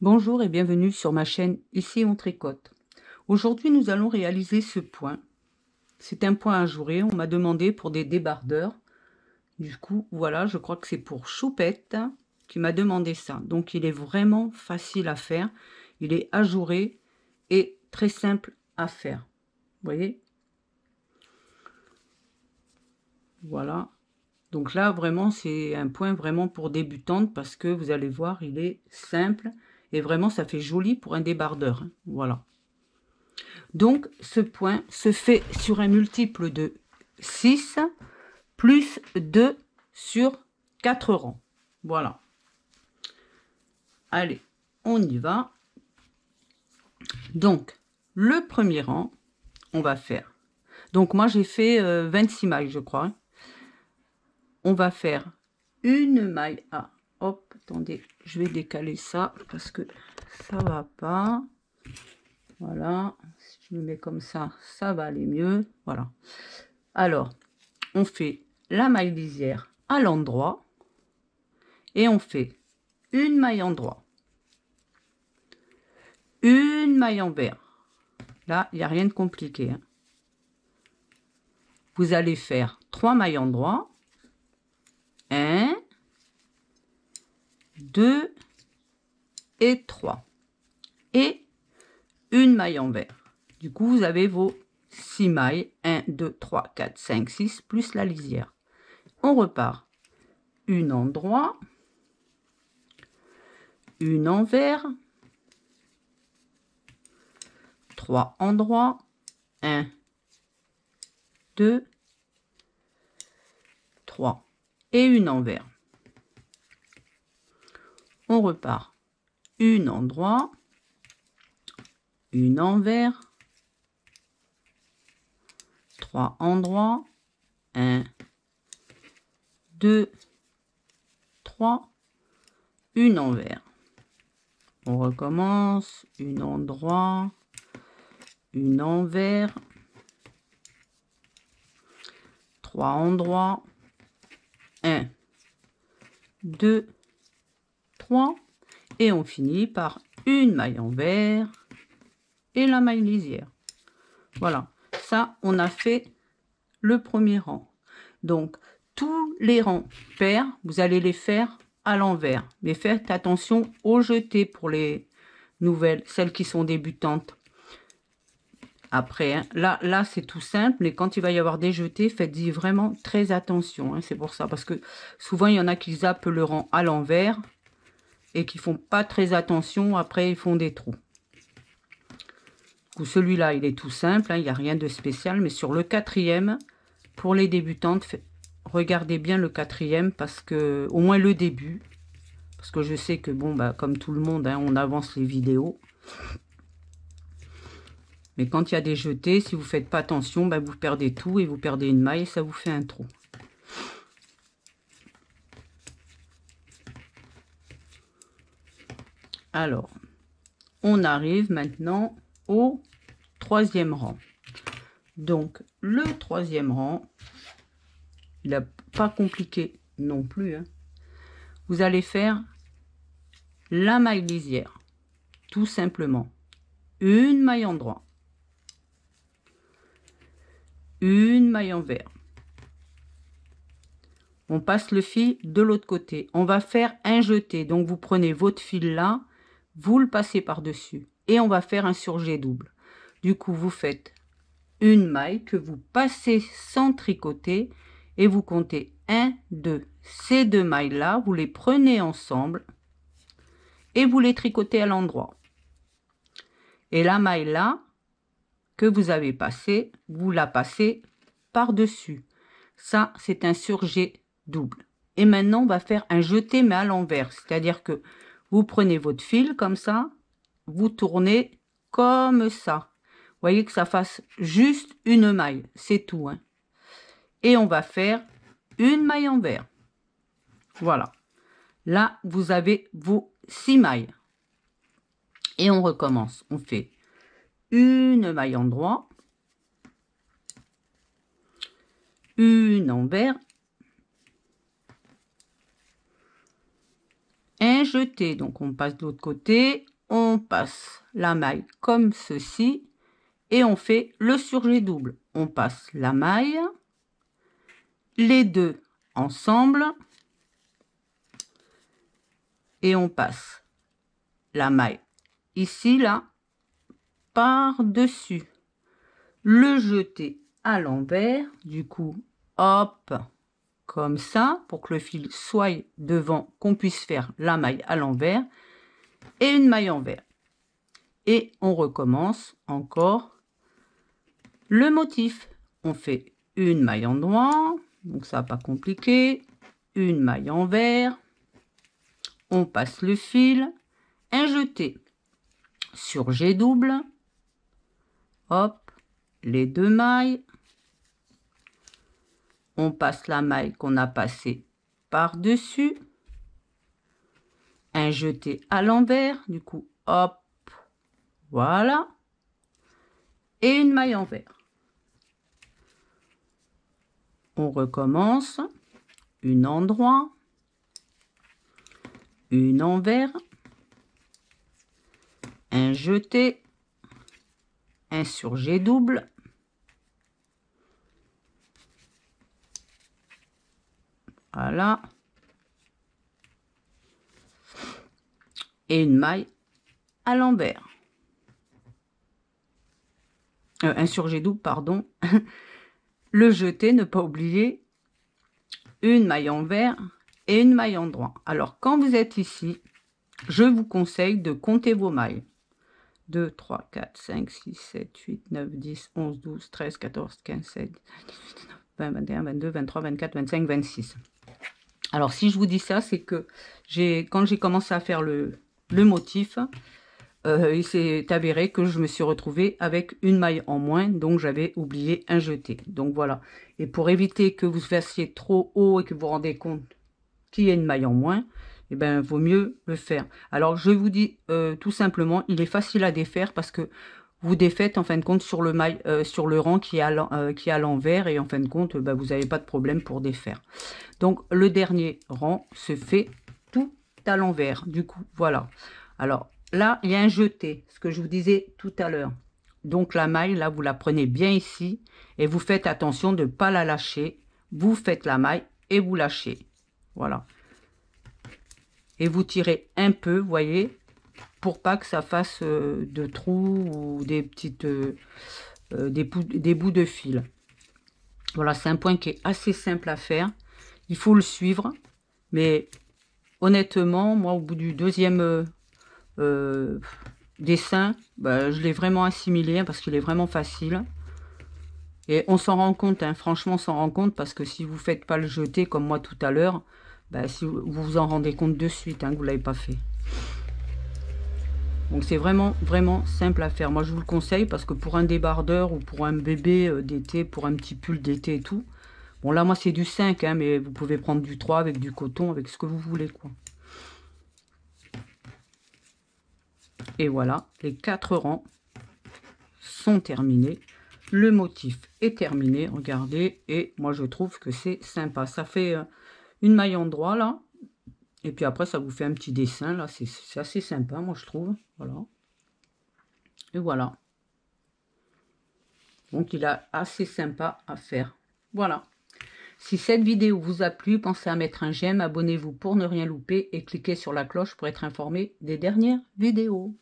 Bonjour et bienvenue sur ma chaîne Ici on tricote. Aujourd'hui nous allons réaliser ce point. C'est un point ajouré, on m'a demandé pour des débardeurs. Du coup voilà, je crois que c'est pour Choupette qui m'a demandé ça. Donc il est vraiment facile à faire. Il est ajouré et très simple à faire. Vous voyez? Voilà. Donc là vraiment c'est un point vraiment pour débutantes parce que vous allez voir il est simple et vraiment ça fait joli pour un débardeur. Voilà. Donc, ce point se fait sur un multiple de 6 plus 2 sur 4 rangs. Voilà. Allez, on y va. Donc, le premier rang, on va faire. Donc, moi, j'ai fait 26 mailles, je crois. On va faire une maille. Ah, hop, attendez, je vais décaler ça parce que ça va pas. Voilà, si je me mets comme ça, ça va aller mieux. Voilà. Alors, on fait la maille lisière à l'endroit et on fait une maille endroit, une maille envers. Là, il n'y a rien de compliqué, hein. Vous allez faire 3 mailles endroit, 1, 2 et 3 et une maille envers. Du coup, vous avez vos 6 mailles, 1, 2, 3, 4, 5, 6, plus la lisière. On repart. Une endroit, une envers, 3 endroits, 1, 2, 3 et une envers. On repart. Une endroit, une envers, 3 endroits, 1, 2, 3, une envers. On recommence, une endroit, une envers, 3 endroits, 1, 2, 3 et on finit par une maille envers et la maille lisière. Voilà, ça on a fait le premier rang. Donc tous les rangs pairs, vous allez les faire à l'envers, mais faites attention au jeté pour les nouvelles, celles qui sont débutantes. Après, hein, là c'est tout simple, mais quand il va y avoir des jetés, faites-y vraiment très attention, hein, c'est pour ça, parce que souvent il y en a qui zappent le rang à l'envers et qui font pas très attention, après ils font des trous. Celui-là il est tout simple, hein, il n'y a rien de spécial, mais sur le quatrième, pour les débutantes, regardez bien le quatrième, parce que au moins le début, parce que je sais que bon bah comme tout le monde, hein, on avance les vidéos. Mais quand il y a des jetés, si vous ne faites pas attention, bah, vous perdez tout et vous perdez une maille et ça vous fait un trou. Alors, on arrive maintenant au troisième rang. Donc, le troisième rang, il n'est pas compliqué non plus, hein. Vous allez faire la maille lisière, tout simplement. Une maille endroit, une maille envers. On passe le fil de l'autre côté. On va faire un jeté. Donc, vous prenez votre fil là, vous le passez par-dessus. Et on va faire un surjet double. Du coup, vous faites une maille que vous passez sans tricoter. Et vous comptez 1, 2. Ces deux mailles-là, vous les prenez ensemble. Et vous les tricotez à l'endroit. Et la maille là, que vous avez passée, vous la passez par-dessus. Ça, c'est un surjet double. Et maintenant, on va faire un jeté, mais à l'envers. C'est-à-dire que vous prenez votre fil comme ça, vous tournez comme ça. Vous voyez que ça fasse juste une maille, c'est tout, hein. Et on va faire une maille envers. Voilà. Là, vous avez vos 6 mailles. Et on recommence. On fait une maille endroit, une envers, un jeté, donc on passe de l'autre côté, on passe la maille comme ceci et on fait le surjet double. On passe la maille, les deux ensemble et on passe la maille ici, là, par-dessus. Le jeter à l'envers, du coup, hop, comme ça, pour que le fil soit devant, qu'on puisse faire la maille à l'envers et une maille envers. Et on recommence encore le motif. On fait une maille en droit, donc ça pas compliqué, une maille envers, on passe le fil, un jeté sur G double, hop, les deux mailles, on passe la maille qu'on a passée par-dessus, un jeté à l'envers, du coup, hop, voilà, et une maille envers. On recommence, une en droit, une envers, un jeté, un sur G double, voilà, et une maille à l'envers. Un sur G double, pardon. Le jeté, ne pas oublier, une maille envers et une maille en droit. Alors, quand vous êtes ici, je vous conseille de compter vos mailles. 2, 3, 4, 5, 6, 7, 8, 9, 10, 11, 12, 13, 14, 15, 16, 17, 20, 21, 22, 23, 24, 25, 26. Alors, si je vous dis ça, c'est que quand j'ai commencé à faire le motif, il s'est avéré que je me suis retrouvée avec une maille en moins, donc j'avais oublié un jeté. Donc voilà. Et pour éviter que vous fassiez trop haut et que vous vous rendez compte qu'il y a une maille en moins, eh ben, vaut mieux le faire. Alors, je vous dis tout simplement, il est facile à défaire parce que vous défaites en fin de compte sur le rang qui est à l'envers et en fin de compte, ben, vous n'avez pas de problème pour défaire. Donc, le dernier rang se fait tout à l'envers. Du coup, voilà. Alors, là, il y a un jeté, ce que je vous disais tout à l'heure. Donc, la maille, là, vous la prenez bien ici et vous faites attention de ne pas la lâcher. Vous faites la maille et vous lâchez. Voilà. Et vous tirez un peu, vous voyez, pour pas que ça fasse de trous ou des petites des bouts de fil. Voilà, c'est un point qui est assez simple à faire. Il faut le suivre, mais honnêtement, moi, au bout du deuxième dessin, bah, je l'ai vraiment assimilé parce qu'il est vraiment facile. Et on s'en rend compte, hein, franchement, on s'en rend compte parce que si vous ne faites pas le jeté comme moi tout à l'heure, bah, si vous vous en rendez compte de suite hein, que vous ne l'avez pas fait. Donc c'est vraiment, vraiment simple à faire. Moi, je vous le conseille parce que pour un débardeur ou pour un bébé d'été, pour un petit pull d'été et tout, bon là, moi, c'est du 5, hein, mais vous pouvez prendre du 3 avec du coton, avec ce que vous voulez, quoi. Et voilà, les 4 rangs sont terminés. Le motif est terminé, regardez. Et moi, je trouve que c'est sympa. Ça fait une maille en droit, là. Et puis après, ça vous fait un petit dessin, là. C'est assez sympa, moi, je trouve. Voilà. Et voilà. Donc, il est assez sympa à faire. Voilà. Si cette vidéo vous a plu, pensez à mettre un j'aime, abonnez-vous pour ne rien louper et cliquez sur la cloche pour être informé des dernières vidéos.